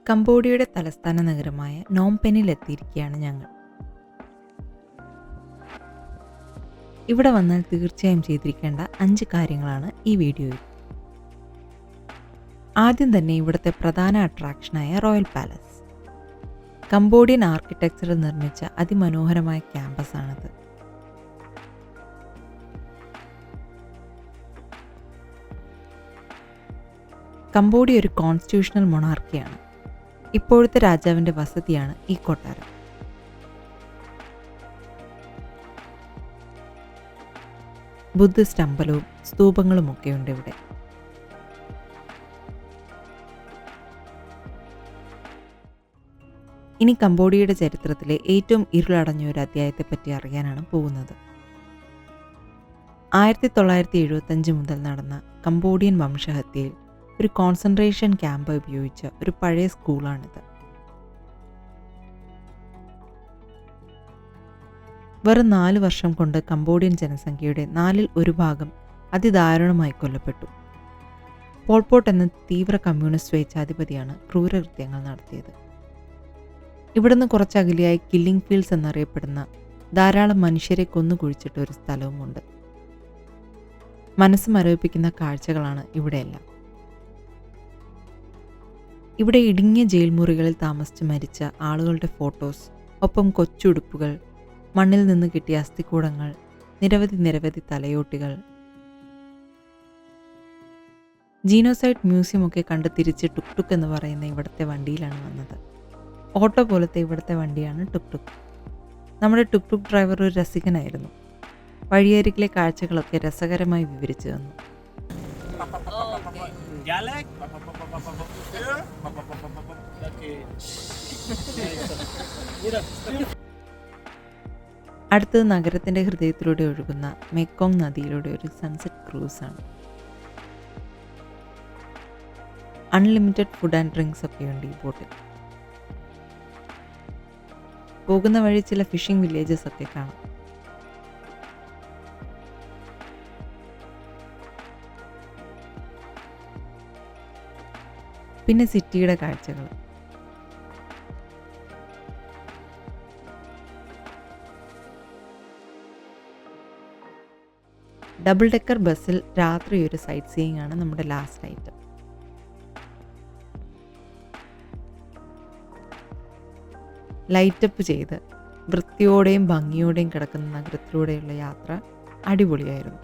കംബോഡിയയുടെ തലസ്ഥാന നഗരമായ നോംപെനിലെത്തിയിരിക്കുകയാണ് ഞങ്ങൾ. ഇവിടെ വന്നാൽ തീർച്ചയായും ചെയ്തിരിക്കേണ്ട 5 കാര്യങ്ങളാണ് ഈ വീഡിയോയിൽ. ആദ്യം തന്നെ ഇവിടുത്തെ പ്രധാന അട്രാക്ഷനായ റോയൽ പാലസ്. കംബോഡിയൻ ആർക്കിടെക്ചറിൽ നിർമ്മിച്ച അതിമനോഹരമായ ക്യാമ്പസാണിത്. കംബോഡിയ ഒരു കോൺസ്റ്റിറ്റ്യൂഷണൽ മൊണാർക്കിയാണ്. ഇപ്പോഴത്തെ രാജാവിൻ്റെ വസതിയാണ് ഈ കൊട്ടാരം. ബുദ്ധിസ്റ്റ് അമ്പലവും സ്തൂപങ്ങളുമൊക്കെയുണ്ട് ഇവിടെ. ഇനി കംബോഡിയയുടെ ചരിത്രത്തിലെ ഏറ്റവും ഇരുളടഞ്ഞ ഒരു അധ്യായത്തെപ്പറ്റി അറിയാനാണ് പോകുന്നത്. 1975 മുതൽ നടന്ന കംബോഡിയൻ വംശഹത്യയിൽ ഒരു കോൺസെൻട്രേഷൻ ക്യാമ്പ് ഉപയോഗിച്ച ഒരു പഴയ സ്കൂളാണിത്. വെറും 4 വർഷം കൊണ്ട് കംബോഡിയൻ ജനസംഖ്യയുടെ 1/4 അതിദാരുണമായി കൊല്ലപ്പെട്ടു. പോൾപോട്ട് എന്ന തീവ്ര കമ്മ്യൂണിസ്റ്റ് സ്വേച്ഛാധിപതിയാണ് ക്രൂരകൃത്യങ്ങൾ നടത്തിയത്. ഇവിടുന്ന് കുറച്ചകലെയായി കില്ലിംഗ് ഫീൽഡ്സ് എന്നറിയപ്പെടുന്ന ധാരാളം മനുഷ്യരെ കൊന്നുകുഴിച്ചിട്ട ഒരു സ്ഥലവുമുണ്ട്. മനസ്സ് മരവിപ്പിക്കുന്ന കാഴ്ചകളാണ് ഇവിടെയെല്ലാം. ഇവിടെ ഇടുങ്ങിയ ജയിൽ മുറികളിൽ താമസിച്ച് മരിച്ച ആളുകളുടെ ഫോട്ടോസ്, ഒപ്പം കൊച്ചുടുപ്പുകൾ, മണ്ണിൽ നിന്ന് കിട്ടിയ അസ്ഥികൂടങ്ങൾ, നിരവധി തലയോട്ടികൾ. ജീനോസൈഡ് മ്യൂസിയം ഒക്കെ കണ്ട് തിരിച്ച് ടുക് ടുക് എന്ന് പറയുന്ന ഇവിടുത്തെ വണ്ടിയിലാണ് വന്നത്. ഓട്ടോ പോലത്തെ ഇവിടുത്തെ വണ്ടിയാണ് ടുക് ടുക്. നമ്മുടെ ടുക് ടുക് ഡ്രൈവർ ഒരു രസികനായിരുന്നു. വഴിയരികിലെ കാഴ്ചകളൊക്കെ രസകരമായി വിവരിച്ചു തന്നു. അടുത്തത് നഗരത്തിൻ്റെ ഹൃദയത്തിലൂടെ ഒഴുകുന്ന മെക്കോങ് നദിയിലൂടെ ഒരു സൺസെറ്റ് ക്രൂസാണ്. അൺലിമിറ്റഡ് ഫുഡ് ആൻഡ് ഡ്രിങ്ക്സ് ഒക്കെയുണ്ട് ഈ ബോട്ടിൽ. പോകുന്ന വഴി ചില ഫിഷിംഗ് വില്ലേജസ് ഒക്കെ കാണാം. പിന്നെ സിറ്റിയുടെ കാഴ്ചകൾ. ഡബിൾ ഡെക്കർ ബസ്സിൽ രാത്രി ഒരു സൈറ്റ് സീയിങ് ആണ് നമ്മുടെ ലാസ്റ്റ് ഐറ്റം. ലൈറ്റപ്പ് ചെയ്ത് വൃത്തിയോടെയും ഭംഗിയോടെയും കിടക്കുന്ന നഗരത്തിലൂടെയുള്ള യാത്ര അടിപൊളിയായിരുന്നു.